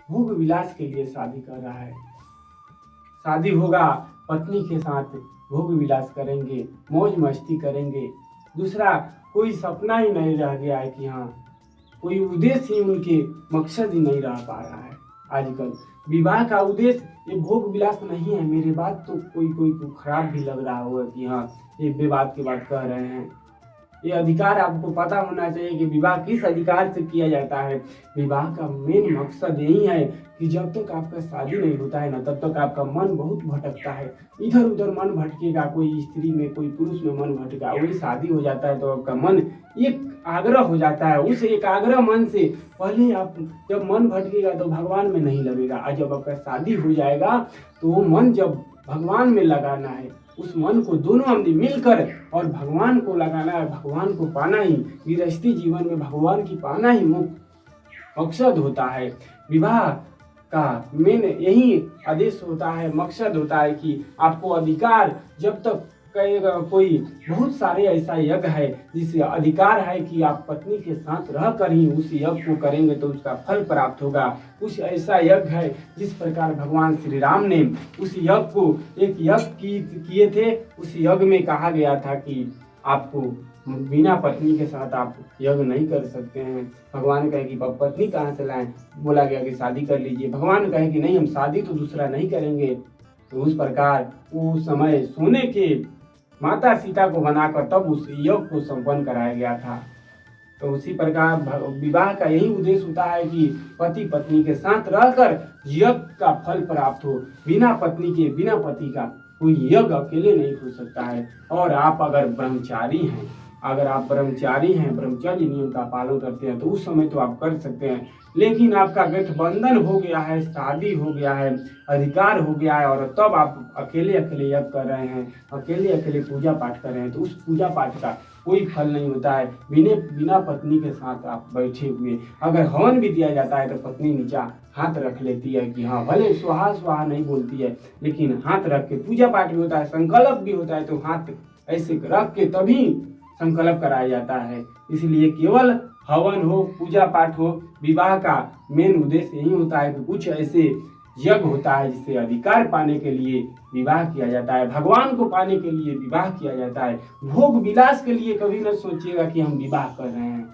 भोग विलास के लिए शादी कर रहा है। शादी होगा, पत्नी के साथ भोग विलास करेंगे, मौज मस्ती करेंगे। दूसरा कोई सपना ही नहीं रह गया है कि हाँ, कोई उद्देश्य ही उनके मकसद ही नहीं रह पा रहा है। आजकल विवाह का उद्देश्य ये भोग विलास नहीं है। मेरे बात तो कोई कोई को खराब भी लग रहा होगा कि हाँ, ये बेबात की बात कह रहे हैं। ये अधिकार आपको पता होना चाहिए कि विवाह किस अधिकार से किया जाता है। विवाह का मेन मकसद यही है कि जब तक आपका शादी नहीं होता है ना, तब तक आपका मन बहुत भटकता है, इधर उधर मन भटकेगा। कोई स्त्री में, कोई पुरुष में मन भटका, वही शादी हो जाता है तो आपका मन एक आग्रह हो जाता है। उस एकाग्र मन से पहले आप जब मन भटकेगा तो भगवान में नहीं लगेगा, और जब आपका शादी हो जाएगा तो वो मन जब भगवान में लगाना है, उस मन को दोनों आदमी मिलकर और भगवान को लगाना है, भगवान को पाना ही गृहस्थी जीवन में भगवान की पाना ही मुख्य मकसद होता है। विवाह का मेन यही आदेश होता है, मकसद होता है कि आपको अधिकार जब तक कहेगा। कोई बहुत सारे ऐसा यज्ञ है जिससे अधिकार है कि आप पत्नी के साथ रहकर ही उस यज्ञ को करेंगे तो उसका फल प्राप्त होगा। कुछ ऐसा यज्ञ है जिस प्रकार भगवान श्री राम ने उस यज्ञ को एक यज्ञ किए थे। उस यज्ञ में कहा गया था कि आपको बिना पत्नी के साथ आप यज्ञ नहीं कर सकते हैं। भगवान कहे कि पत्नी कहाँ से लाएं, बोला गया कि शादी कर लीजिए। भगवान कहे कि नहीं, हम शादी तो दूसरा नहीं करेंगे। तो उस प्रकार उस समय सोने के माता सीता को बनाकर तब उस यज्ञ को संपन्न कराया गया था। तो उसी प्रकार विवाह का यही उद्देश्य होता है कि पति पत्नी के साथ रहकर यज्ञ का फल प्राप्त हो। बिना पत्नी के, बिना पति का कोई यज्ञ अकेले नहीं हो सकता है। और आप अगर ब्रह्मचारी हैं, ब्रह्मचर्य नियम का पालन करते हैं तो उस समय तो आप कर सकते हैं। लेकिन आपका गठबंधन हो गया है, शादी हो गया है, अधिकार हो गया है, और तब आप अकेले अकेले यज्ञ कर रहे हैं, अकेले अकेले पूजा पाठ कर रहे हैं, तो उस पूजा पाठ का कोई फल नहीं होता है। बिना पत्नी के साथ आप बैठे हुए अगर हवन भी दिया जाता है तो पत्नी नीचा हाथ रख लेती है कि हाँ, भले स्वाहा स्वाहा नहीं बोलती है, लेकिन हाथ रख के पूजा पाठ भी होता है, संकल्प भी होता है, तो हाथ ऐसे रख के तभी संकल्प कराया जाता है। इसलिए केवल हवन हो, पूजा पाठ हो, विवाह का मेन उद्देश्य यही होता है कि कुछ ऐसे यज्ञ होता है जिससे अधिकार पाने के लिए विवाह किया जाता है, भगवान को पाने के लिए विवाह किया जाता है। भोग विलास के लिए कभी न सोचिएगा कि हम विवाह कर रहे हैं।